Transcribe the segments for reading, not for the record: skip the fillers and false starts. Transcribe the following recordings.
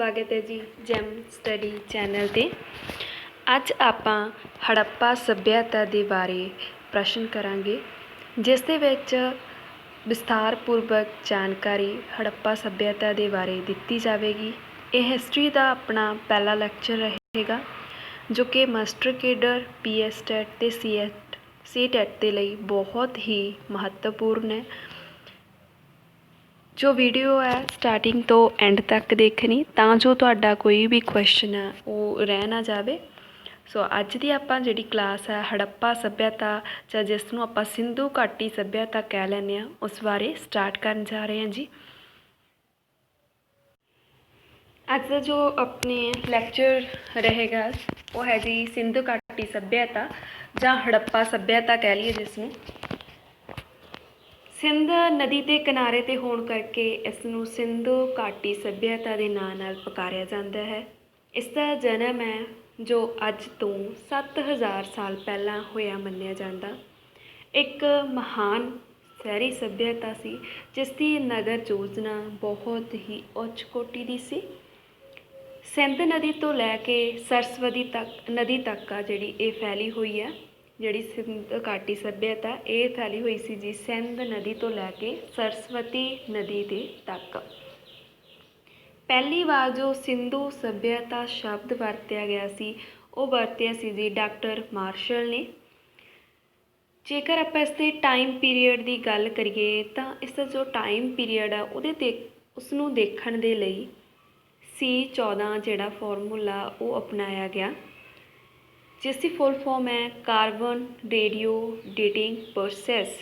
स्वागत है जी jam study channel ते। अज आपां हड़प्पा सभ्यता दे बारे प्रश्न करांगे, जिस दे विच विस्तारपूर्वक जानकारी हड़प्पा सभ्यता दे बारे दित्ती जाएगी। यह हिस्टरी का अपना पहला लैक्चर रहेगा, जो कि मास्टर केडर PS टैट ते सी टैट के लिए बहुत ही महत्वपूर्ण है। जो वीडियो है स्टार्टिंग तो एंड तक देखनी, तां जो तुहाडा कोई भी क्वेश्चन है वो रह ना जाए। सो अज की आपां जिहड़ी क्लास है हड़प्पा सभ्यता जां जिसनूं आपां सिंधु घाटी सभ्यता कह लैंदे हां, उस बारे स्टार्ट करन जा रहे हैं जी। अज का जो अपने लैक्चर रहेगा वो है जी सिंधु घाटी सभ्यता जां हड़प्पा सभ्यता कह लीए जिसनूं। सिंध नदी के किनारे ते होण करके इसनूं सिंधु घाटी सभ्यता के नाम नाल पुकारिया जाता है। इसका जन्म है जो अज तो 7000 साल पहला होया मन्निया जाता। एक महान शहरी सभ्यता सी जिसकी नगर योजना बहुत ही उच्च कोटि की सी। सिंध नदी तो लैके सरस्वती नदी तक आ जिहड़ी ये फैली हुई है। जिहड़ी सिंध घाटी सभ्यता ये फैली हुई सी जी सिंध नदी तो लैके सरस्वती नदी दे तक। पहली बार जो सिंधु सभ्यता शब्द वरत्या गया सी वो वरत्या सी जी डॉक्टर मार्शल ने। जेकर आप इसके टाइम पीरीयड की गल करिए तो इसका जो टाइम पीरीयड है उसनूं देखण दे लई C14 जिहड़ा फॉर्मूला वो अपनाया गया, जिसकी फुल फॉर्म है कार्बन रेडियो डेटिंग प्रोसैस।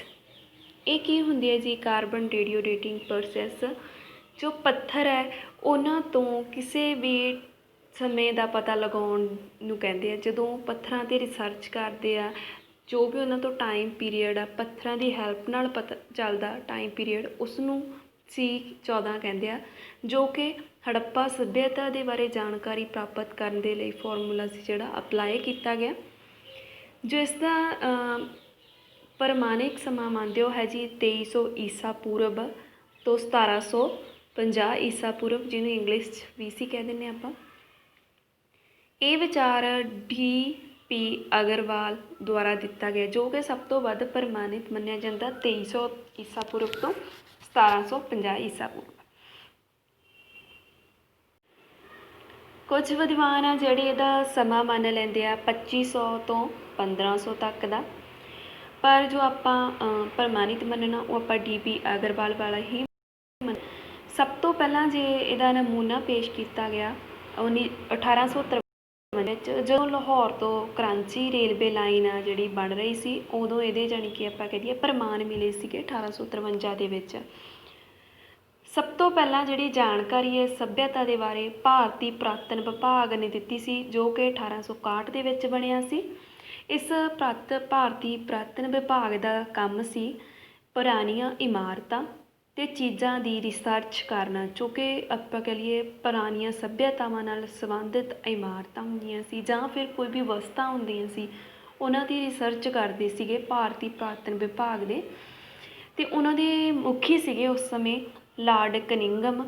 ये की हुंदी है जी कार्बन रेडियो डेटिंग प्रोसैस। जो पत्थर है उन्हां तो किसी भी समय का पता लगाउण नूं कहंदे आ। जदों पत्थरां ते रिसर्च करदे आ, जो भी उन्हां तो टाइम पीरीयड आ पत्थरां दी हैल्प नाल पता चलदा टाइम पीरीयड, उसनूं C14 कहंदे आ, जो कि हड़प्पा सभ्यता के बारे जानकारी प्राप्त करने के लिए फॉर्मूला से जोड़ा अपलाई किया गया। जो इसका प्रमाणिक समा मानते हो है जी 2300 ईसा पूर्व तो 1750 ईसा पूर्व, जिन्हें इंग्लिश BC कह दें आप। ये विचार DP अग्रवाल द्वारा दिता गया, जो कि सब तो वध प्रमाणित मन्निया जाता 2300 ईसा पूर्व तो 1750 ईसा पूर्व। कुछ विद्वान आ जिहड़े इहदा समा मन लैंदे आ 2500 तो 1500 तक का, पर जो आपां प्रमाणित मनना वो आपां DP अग्रवाल वाला ही। सब तो पहला जे इहदा नमूना पेश किया गया 1853 जो लाहौर तो कराची रेलवे लाइन आ जिहड़ी बन रही सी, उदों इहदे जानी कि आपां कह दईए प्रमाण मिले सीगे 1853 दे विच। सब तो पहला जिहड़ी जानकारी है सभ्यता के बारे भारती पुरातन विभाग ने दिती सी, जो कि 1861 दे विच बनिया सी। इस भारती पुरातन विभाग का काम सी पुरानियां इमारतां ते चीज़ां दी रिसर्च करना, जो कि आपां कह लीए पुरानियां सभ्यतावां नाल संबंधित इमारतां हुंदियां सी जां फिर कोई भी वस्तां हुंदियां सी, उन्हां दी रिसर्च करदे सीगे भारती पुरातन विभाग दे। ते उन्हां दे मुखी सीगे उस समय लॉर्ड कनिंगम।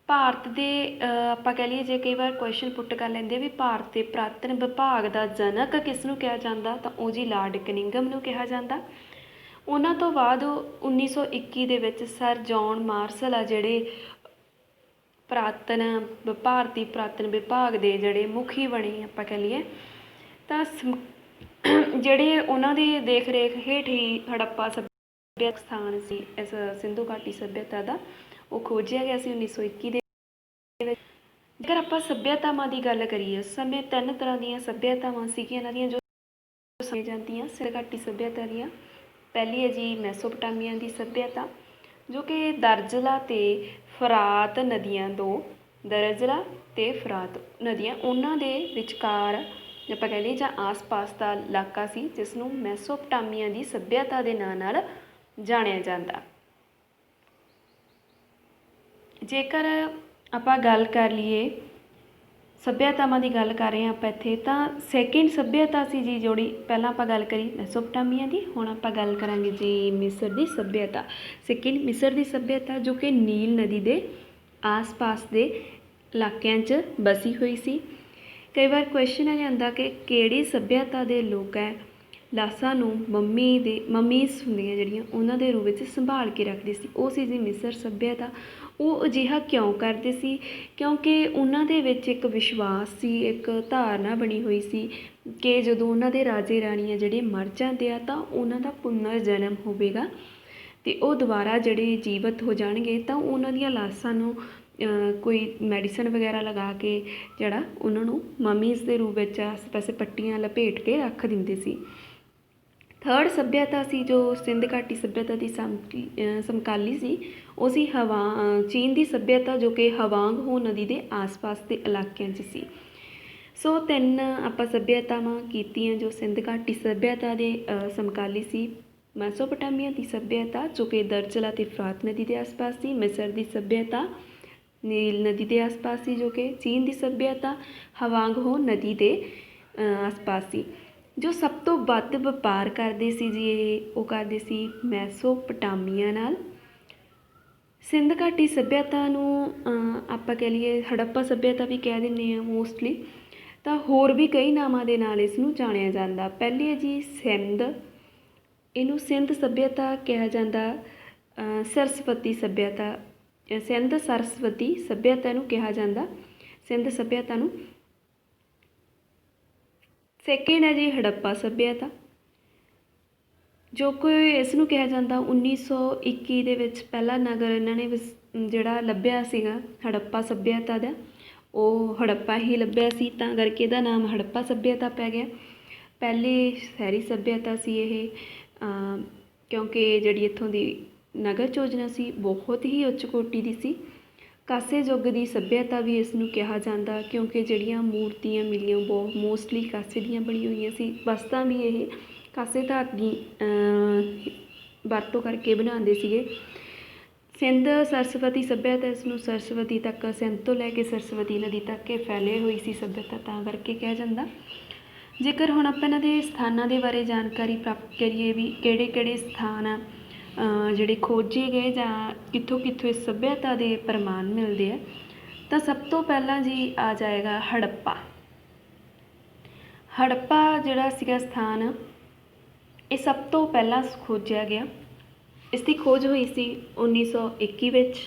भारत के आपां कह लीए जे कई बार क्वेश्चन पुट कर लेंदे भी भारत के पुरातन विभाग का जनक किसनूं कहा जाता, तो वो जी लॉर्ड कनिंगम नूं कहा जाता। उन्हां तो बाद 1921 दे विच सर जॉन मार्शल आ जिहड़े भारती पुरातन विभाग के जिहड़े मुखी बने आपां कह लीए, तां जिहड़े उन्हां दी देख रेख हेठ ही हड़प्पा सभ्यता स्थान सी इस सिंधु घाटी सभ्यता का वो खोजिया गया सी 1921 दे। अगर आपां सभ्यतावां की गल करिए उस समय 3 तरह दी सभ्यतावां सीगियां इन्हां दियां जो समझी जांदियां सिंधु घाटी सभ्यता दियां। पहली है जी मैसोपोटामिया की सभ्यता, जो कि दरजला ते फरात नदियां दो दरजला ते फरात नदियां उन्हां दे विचकार आपां कह लईए जां आस पास का इलाका सी, जिसनूं मैसोपोटामिया की सभ्यता के नाम नाल जाणिया जाता। जेकर आपां गल कर लीए सभ्यतावां की गल कर रहे हैं आप इत्थे, तां सैकेंड सभ्यता सी जी जोड़ी पहला आपां गल करी मैसोपोटामिया की, हुण आपां गल करांगे जी मिस्र की सभ्यता। सैकेंड मिस्र की सभ्यता, जो कि नील नदी के आस पास के ਇਲਾਕਿਆਂ 'ਚ ਬਸੀ ਹੋਈ ਸੀ। ਕਈ ਵਾਰ ਕੁਐਸਚਨ ਆ ਜਾਂਦਾ ਕਿ ਕਿਹੜੀ ਸੱਭਿਅਤਾ ਦੇ ਲੋਕ ਹੈ ਲਾਸ਼ਾਂ ਨੂੰ ਮਮੀਜ਼ ਹੁੰਦੀਆਂ ਜਿਹੜੀਆਂ ਉਹਨਾਂ ਦੇ ਰੂਪ ਵਿੱਚ ਸੰਭਾਲ ਕੇ ਰੱਖਦੇ ਸੀ। ਉਹ ਸੀ ਜੀ ਮਿਸਰ ਸੱਭਿਅਤਾ। ਉਹ ਅਜਿਹਾ ਕਿਉਂ ਕਰਦੇ ਸੀ? ਕਿਉਂਕਿ ਉਹਨਾਂ ਦੇ ਵਿੱਚ ਇੱਕ ਵਿਸ਼ਵਾਸ ਸੀ, ਇੱਕ ਧਾਰਨਾ ਬਣੀ ਹੋਈ ਸੀ ਕਿ ਜਦੋਂ ਉਹਨਾਂ ਦੇ ਰਾਜੇ ਰਾਣੀਆਂ ਜਿਹੜੇ ਮਰ ਜਾਂਦੇ ਆ ਤਾਂ ਉਹਨਾਂ ਦਾ ਪੁਨਰ ਜਨਮ ਹੋਵੇਗਾ ਅਤੇ ਉਹ ਦੁਬਾਰਾ ਜਿਹੜੇ ਜੀਵਤ ਹੋ ਜਾਣਗੇ। ਤਾਂ ਉਹਨਾਂ ਦੀਆਂ ਲਾਸ਼ਾਂ ਨੂੰ ਕੋਈ ਮੈਡੀਸਨ ਵਗੈਰਾ ਲਗਾ ਕੇ ਜਿਹੜਾ ਉਹਨਾਂ ਨੂੰ ਮਮੀਜ਼ ਦੇ ਰੂਪ ਵਿੱਚ ਆਸੇ ਪਾਸੇ ਪੱਟੀਆਂ ਲਪੇਟ ਕੇ ਰੱਖ ਦਿੰਦੇ ਸੀ। ਥਰਡ ਸੱਭਿਅਤਾ ਸੀ ਜੋ ਸਿੰਧ ਘਾਟੀ ਸੱਭਿਅਤਾ ਦੀ ਸਮਕਾਲੀ ਸੀ, ਉਹ ਸੀ ਚੀਨ ਦੀ ਸੱਭਿਅਤਾ ਜੋ ਕਿ ਹਵਾਂਗ ਹੋ ਨਦੀ ਦੇ ਆਸ-ਪਾਸ ਦੇ ਇਲਾਕਿਆਂ 'ਚ ਸੀ। ਸੋ 3 ਆਪਾਂ ਸੱਭਿਅਤਾਵਾਂ ਕੀਤੀਆਂ ਜੋ ਸਿੰਧ ਘਾਟੀ ਸੱਭਿਅਤਾ ਦੇ ਸਮਕਾਲੀ ਸੀ। ਮੈਸੋਪੋਟਾਮੀਆ ਦੀ ਸੱਭਿਅਤਾ ਜੋ ਕਿ ਦਰਜਲਾ ਅਤੇ ਫਰਾਤ ਨਦੀ ਦੇ ਆਸ-ਪਾਸ ਸੀ। ਮਿਸਰ ਦੀ ਸੱਭਿਅਤਾ ਨੀਲ ਨਦੀ ਦੇ ਆਸ-ਪਾਸ ਸੀ ਜੋ ਕਿ ਚੀਨ ਦੀ ਸੱਭਿਅਤਾ ਹਵਾਂਗ ਹੋ ਨਦੀ ਦੇ ਆਸ-ਪਾਸ ਸੀ। ਜੋ ਸਭ ਤੋਂ ਵੱਧ ਵਪਾਰ ਕਰਦੇ ਸੀ ਜੀ ਉਹ ਕਰਦੇ ਸੀ ਮੈਸੋਪੋਟਾਮੀਆ ਨਾਲ। ਸਿੰਧ ਘਾਟੀ ਸੱਭਿਅਤਾ ਨੂੰ ਆਪਾਂ ਕਹਿ ਲਈਏ ਹੜੱਪਾ ਸੱਭਿਅਤਾ ਵੀ ਕਹਿ ਦਿੰਦੇ ਹਾਂ ਮੋਸਟਲੀ, ਤਾਂ ਹੋਰ ਵੀ ਕਈ ਨਾਮਾਂ ਦੇ ਨਾਲ ਇਸ ਨੂੰ ਜਾਣਿਆ ਜਾਂਦਾ। ਪਹਿਲੀ ਹੈ ਜੀ ਸਿੰਧ, ਇਹਨੂੰ ਸਿੰਧ ਸੱਭਿਅਤਾ ਕਿਹਾ ਜਾਂਦਾ। ਸਰਸਵਤੀ ਸੱਭਿਅਤਾ, ਸਿੰਧ ਸਰਸਵਤੀ ਸੱਭਿਅਤਾ ਨੂੰ ਕਿਹਾ ਜਾਂਦਾ, ਸਿੰਧ ਸੱਭਿਅਤਾ ਨੂੰ। ਸੈਕਿੰਡ ਹੈ ਜੀ ਹੜੱਪਾ ਸੱਭਿਅਤਾ ਜੋ ਕਿ ਇਸ ਨੂੰ ਕਿਹਾ ਜਾਂਦਾ 1921 ਦੇ ਵਿੱਚ ਪਹਿਲਾ ਨਗਰ ਇਹਨਾਂ ਨੇ ਜਿਹੜਾ ਲੱਭਿਆ ਸੀਗਾ ਹੜੱਪਾ ਸੱਭਿਅਤਾ ਦਾ, ਉਹ ਹੜੱਪਾ ਹੀ ਲੱਭਿਆ ਸੀ, ਤਾਂ ਕਰਕੇ ਇਹਦਾ ਨਾਮ ਹੜੱਪਾ ਸੱਭਿਅਤਾ ਪੈ ਗਿਆ। ਪਹਿਲੀ ਸ਼ਹਿਰੀ ਸੱਭਿਅਤਾ ਸੀ ਇਹ, ਕਿਉਂਕਿ ਜਿਹੜੀ ਇੱਥੋਂ ਦੀ ਨਗਰ ਯੋਜਨਾ ਸੀ ਬਹੁਤ ਹੀ ਉੱਚ ਕੋਟੀ ਦੀ ਸੀ। ਕਾਸੇ ਯੁੱਗ ਦੀ ਸੱਭਿਅਤਾ ਵੀ ਇਸ ਨੂੰ ਕਿਹਾ ਜਾਂਦਾ ਕਿਉਂਕਿ ਜਿਹੜੀਆਂ ਮੂਰਤੀਆਂ ਮਿਲੀਆਂ ਬਹੁਤ ਮੋਸਟਲੀ ਕਾਸੇ ਦੀਆਂ ਬਣੀਆਂ ਹੋਈਆਂ ਸੀ। ਵਸਤਾਂ ਵੀ ਇਹ ਕਾਸੇ ਧਾਤ ਦੀ ਵਰਤੋਂ ਕਰਕੇ ਬਣਾਉਂਦੇ ਸੀਗੇ। ਸਿੰਧ ਸਰਸਵਤੀ ਸੱਭਿਅਤਾ, ਇਸ ਨੂੰ ਸਰਸਵਤੀ ਤੱਕ, ਸਿੰਧ ਤੋਂ ਲੈ ਕੇ ਸਰਸਵਤੀ ਨਦੀ ਤੱਕ ਇਹ ਫੈਲੇ ਹੋਈ ਸੀ ਸੱਭਿਅਤਾ, ਤਾਂ ਕਰਕੇ ਕਿਹਾ ਜਾਂਦਾ। ਜੇਕਰ ਹੁਣ ਆਪਾਂ ਇਹਨਾਂ ਦੇ ਸਥਾਨਾਂ ਦੇ ਬਾਰੇ ਜਾਣਕਾਰੀ ਪ੍ਰਾਪਤ ਕਰੀਏ ਵੀ ਕਿਹੜੇ ਕਿਹੜੇ ਸਥਾਨ ਆ ਜਿਹੜੇ ਖੋਜੇ ਗਏ ਜਾਂ ਕਿੱਥੋਂ ਕਿੱਥੋਂ ਇਸ ਸੱਭਿਅਤਾ ਦੇ ਪ੍ਰਮਾਣ ਮਿਲਦੇ ਆ, ਤਾਂ ਸਭ ਤੋਂ ਪਹਿਲਾਂ ਜੀ ਆ ਜਾਏਗਾ ਹੜੱਪਾ। ਹੜੱਪਾ ਜਿਹੜਾ ਸੀਗਾ ਸਥਾਨ ਇਹ ਸਭ ਤੋਂ ਪਹਿਲਾਂ ਖੋਜਿਆ ਗਿਆ। ਇਸ ਦੀ ਖੋਜ ਹੋਈ ਸੀ 1921 ਵਿੱਚ।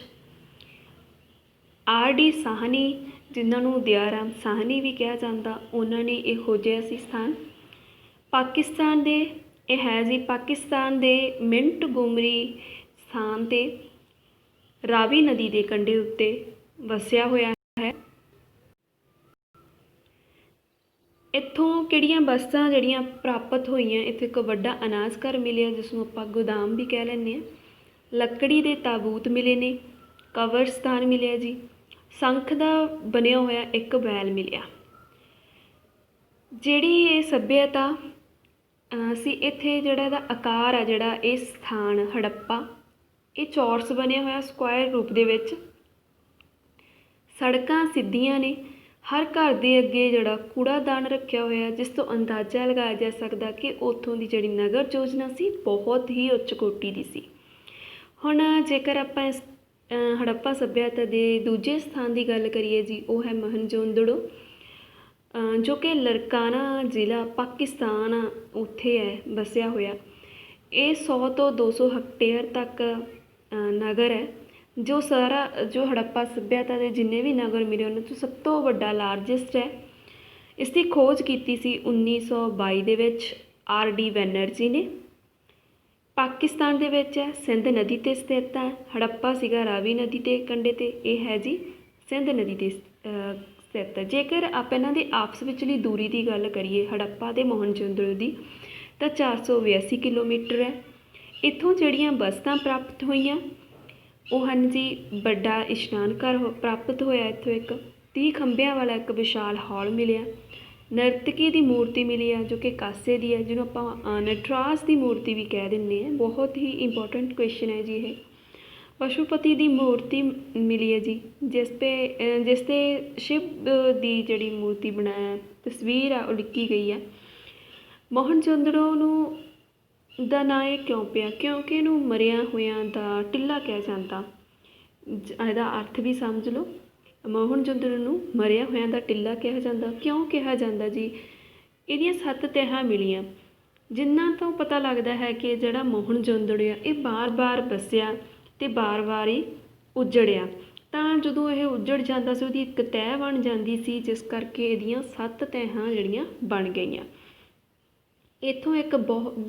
R.D. ਸਾਹਨੀ, ਜਿਨ੍ਹਾਂ ਨੂੰ ਦਿਆਰਾਮ ਸਾਹਨੀ ਵੀ ਕਿਹਾ ਜਾਂਦਾ, ਉਹਨਾਂ ਨੇ ਇਹ ਖੋਜਿਆ ਸੀ ਸਥਾਨ। ਪਾਕਿਸਤਾਨ ਦੇ ਇਹ ਹੈ ਜੀ ਪਾਕਿਸਤਾਨ ਦੇ ਮਿੰਟਗੋਮਰੀ ਸਥਾਨ 'ਤੇ ਰਾਵੀ ਨਦੀ ਦੇ ਕੰਢੇ ਉੱਤੇ ਵਸਿਆ ਹੋਇਆ ਹੈ। ਇੱਥੋਂ ਕਿਹੜੀਆਂ ਵਸਤਾਂ ਜਿਹੜੀਆਂ ਪ੍ਰਾਪਤ ਹੋਈਆਂ, ਇੱਥੇ ਇੱਕ ਵੱਡਾ ਅਨਾਜ ਘਰ ਮਿਲਿਆ ਜਿਸ ਨੂੰ ਆਪਾਂ ਗੋਦਾਮ ਵੀ ਕਹਿ ਲੈਂਦੇ ਹਾਂ। ਲੱਕੜੀ ਦੇ ਤਾਬੂਤ ਮਿਲੇ ਨੇ, ਕਬਰ ਸਥਾਨ ਮਿਲਿਆ ਜੀ, ਸ਼ੰਖ ਦਾ ਬਣਿਆ ਹੋਇਆ ਇੱਕ ਬੈਲ ਮਿਲਿਆ। ਜਿਹੜੀ ਇਹ ਸੱਭਿਅਤਾ ਸੀ ਇੱਥੇ ਜਿਹੜਾ ਇਹਦਾ ਆਕਾਰ ਆ ਜਿਹੜਾ ਇਹ ਸਥਾਨ ਹੜੱਪਾ ਇਹ ਚੌਰਸ ਬਣਿਆ ਹੋਇਆ ਸਕੁਆਇਰ ਰੂਪ ਦੇ ਵਿੱਚ। ਸੜਕਾਂ ਸਿੱਧੀਆਂ ਨੇ, ਹਰ ਘਰ ਦੇ ਅੱਗੇ ਜਿਹੜਾ ਕੂੜਾਦਾਨ ਰੱਖਿਆ ਹੋਇਆ ਜਿਸ ਤੋਂ ਅੰਦਾਜ਼ਾ ਲਗਾਇਆ ਜਾ ਸਕਦਾ ਕਿ ਉੱਥੋਂ ਦੀ ਜਿਹੜੀ ਨਗਰ ਯੋਜਨਾ ਸੀ ਬਹੁਤ ਹੀ ਉੱਚ ਕੋਟੀ ਦੀ ਸੀ। ਹੁਣ ਜੇਕਰ ਆਪਾਂ ਇਸ ਹੜੱਪਾ ਸੱਭਿਅਤਾ ਦੇ ਦੂਜੇ ਸਥਾਨ ਦੀ ਗੱਲ ਕਰੀਏ ਜੀ, ਉਹ ਹੈ ਮੋਹਨਜੋਦੜੋ ਜੋ ਕਿ ਲਰਕਾਨਾ ਜ਼ਿਲ੍ਹਾ ਪਾਕਿਸਤਾਨ ਉੱਥੇ ਹੈ ਵਸਿਆ ਹੋਇਆ। ਇਹ 100 ਤੋਂ 200 ਹੈਕਟੇਅਰ ਤੱਕ ਨਗਰ ਹੈ ਜੋ ਹੜੱਪਾ ਸੱਭਿਅਤਾ ਦੇ ਜਿੰਨੇ ਵੀ ਨਗਰ ਮਿਲੇ ਉਹਨਾਂ ਤੋਂ ਸਭ ਤੋਂ ਵੱਡਾ ਲਾਰਜੈਸਟ ਹੈ। ਇਸ ਦੀ ਖੋਜ ਕੀਤੀ ਸੀ 1922 ਦੇ ਵਿੱਚ R.D. ਬੈਨਰਜੀ ਨੇ। ਪਾਕਿਸਤਾਨ ਦੇ ਵਿੱਚ ਹੈ, ਸਿੰਧ ਨਦੀ 'ਤੇ ਸਥਿਤ ਹੈ। ਹੜੱਪਾ ਸੀਗਾ ਰਾਵੀ ਨਦੀ ਦੇ ਕੰਢੇ 'ਤੇ, ਇਹ ਹੈ ਜੀ ਸਿੰਧ ਨਦੀ 'ਤੇ ਸਥਿਤ ਹੈ। ਜੇਕਰ ਆਪਾਂ ਇਹਨਾਂ ਦੇ ਆਪਸ ਵਿਚਲੀ ਦੂਰੀ ਦੀ ਗੱਲ ਕਰੀਏ ਹੜੱਪਾ ਅਤੇ ਮੋਹਨਜੋਦੜੋ ਦੀ, ਤਾਂ 482 ਕਿਲੋਮੀਟਰ ਹੈ। ਇੱਥੋਂ ਜਿਹੜੀਆਂ ਵਸਤਾਂ ਪ੍ਰਾਪਤ ਹੋਈਆਂ ਉਹ ਹਨ ਜੀ ਵੱਡਾ ਇਸ਼ਨਾਨ ਘਰ ਪ੍ਰਾਪਤ ਹੋਇਆ, ਇੱਥੋਂ ਇੱਕ 30 ਖੰਭਿਆਂ ਵਾਲਾ ਇੱਕ ਵਿਸ਼ਾਲ ਹਾਲ ਮਿਲਿਆ। ਨਰਤਕੀ ਦੀ ਮੂਰਤੀ ਮਿਲੀ ਆ ਜੋ ਕਿ ਕਾਸੇ ਦੀ ਹੈ, ਜਿਹਨੂੰ ਆਪਾਂ ਨਟਰਾਜ ਦੀ ਮੂਰਤੀ ਵੀ ਕਹਿ ਦਿੰਦੇ ਹਾਂ। ਬਹੁਤ ਹੀ ਇੰਪੋਰਟੈਂਟ ਕੁਐਸਚਨ ਹੈ ਜੀ ਇਹ। ਪਸ਼ੂਪਤੀ ਦੀ ਮੂਰਤੀ ਮਿਲੀ ਹੈ ਜੀ ਜਿਸ 'ਤੇ ਸ਼ਿਵ ਦੀ ਜਿਹੜੀ ਮੂਰਤੀ ਬਣਾਇਆ ਤਸਵੀਰ ਆ ਉਹ ਲਿਖੀ ਗਈ ਆ। ਮੋਹਨਜੋਦੜੋ ਨੂੰ ਦਾ ਨਾਂ ਇਹ ਕਿਉਂ ਪਿਆ? ਕਿਉਂਕਿ ਇਹਨੂੰ ਮਰਿਆ ਹੋਇਆਂ ਦਾ ਟਿੱਲਾ ਕਿਹਾ ਜਾਂਦਾ। ਇਹਦਾ ਅਰਥ ਵੀ ਸਮਝ ਲਓ। ਮੋਹਨਜੋਦੜੋ ਨੂੰ ਮਰਿਆ ਹੋਇਆਂ ਦਾ ਟਿੱਲਾ ਕਿਹਾ ਜਾਂਦਾ। ਕਿਉਂ ਕਿਹਾ ਜਾਂਦਾ ਜੀ? ਇਹਦੀਆਂ 7 ਤਹਿਾਂ ਮਿਲੀਆਂ, ਜਿਨ੍ਹਾਂ ਤੋਂ ਪਤਾ ਲੱਗਦਾ ਹੈ ਕਿ ਜਿਹੜਾ ਮੋਹਨਜੋਦੜੋ ਆ ਇਹ ਬਾਰ-ਬਾਰ ਵਸਿਆ ਅਤੇ ਬਾਰ-ਬਾਰ ਹੀ ਉੱਜੜਿਆ। ਤਾਂ ਜਦੋਂ ਇਹ ਉੱਜੜ ਜਾਂਦਾ ਸੀ ਉਹਦੀ ਇੱਕ ਤਹਿ ਬਣ ਜਾਂਦੀ ਸੀ, ਜਿਸ ਕਰਕੇ ਇਹਦੀਆਂ 7 ਤਹਿਾਂ ਜਿਹੜੀਆਂ ਬਣ ਗਈਆਂ। ਇੱਥੋਂ ਇੱਕ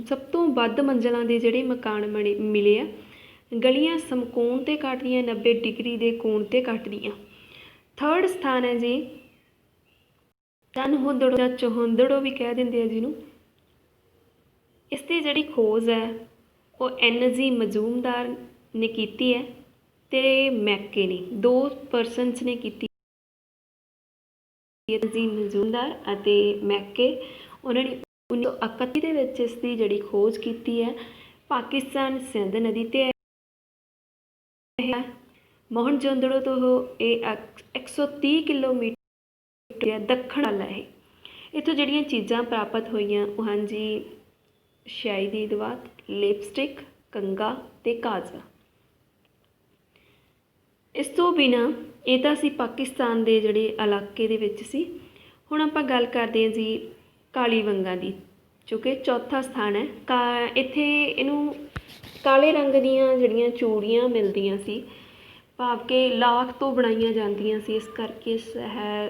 ਸਭ ਤੋਂ ਵੱਧ ਮੰਜ਼ਿਲਾਂ ਦੇ ਜਿਹੜੇ ਮਕਾਨ ਮਿਲੇ ਆ। ਗਲੀਆਂ ਸਮਕੋਣ 'ਤੇ ਕੱਟਦੀਆਂ, 90 ਡਿਗਰੀ ਦੇ ਕੋਣ 'ਤੇ ਕੱਟਦੀਆਂ। 3rd ਸਥਾਨ ਹੈ ਜੀ ਚਨਹੁੰਦੜੋ ਜਾਂ ਚੌਹੰਦੜੋ ਵੀ ਕਹਿ ਦਿੰਦੇ ਆ ਜਿਹਨੂੰ। ਇਸ ਦੀ ਜਿਹੜੀ ਖੋਜ ਹੈ ਉਹ NG ਮਜ਼ੂਮਦਾਰ ਨੇ ਕੀਤੀ ਹੈ ਅਤੇ ਮੈਕੇ ਨੇ, 2 ਪਰਸਨਸ ਨੇ ਕੀਤੀ। NG ਮਜ਼ੂਮਦਾਰ ਅਤੇ ਮੈਕੇ, ਉਹਨਾਂ ਨੇ 1931 ਦੇ ਵਿੱਚ ਇਸ ਦੀ ਜਿਹੜੀ ਖੋਜ ਕੀਤੀ ਹੈ। ਪਾਕਿਸਤਾਨ ਸਿੰਧ ਨਦੀ 'ਤੇ ਮੋਹਨਜੋਦੜੋ ਤੋਂ ਇਹ 130 ਕਿਲੋਮੀਟਰ ਦੱਖਣ ਵੱਲ ਹੈ। ਇੱਥੋਂ ਜਿਹੜੀਆਂ ਚੀਜ਼ਾਂ ਪ੍ਰਾਪਤ ਹੋਈਆਂ ਉਹ ਹਨ ਜੀ ਸ਼ਾਹੀ ਦੀ ਦਵਾਤ, ਲਿਪਸਟਿਕ, ਕੰਘਾ ਅਤੇ ਕਾਜਲ। ਇਸ ਤੋਂ ਬਿਨਾਂ ਇਹ ਤਾਂ ਸੀ ਪਾਕਿਸਤਾਨ ਦੇ ਜਿਹੜੇ ਇਲਾਕੇ ਦੇ ਵਿੱਚ ਸੀ। ਹੁਣ ਆਪਾਂ ਗੱਲ ਕਰਦੇ ਹਾਂ ਜੀ ਕਾਲੀਬੰਗਾ ਦੀ, ਜੋ ਕਿ 4ਥਾ ਸਥਾਨ ਹੈ। ਇੱਥੇ ਇਹਨੂੰ ਕਾਲੇ ਰੰਗ ਦੀਆਂ ਜਿਹੜੀਆਂ ਚੂੜੀਆਂ ਮਿਲਦੀਆਂ ਸੀ, ਭਾਵ ਕਿ ਲਾਖ ਤੋਂ ਬਣਾਈਆਂ ਜਾਂਦੀਆਂ ਸੀ, ਇਸ ਕਰਕੇ ਸ਼ਹਿਰ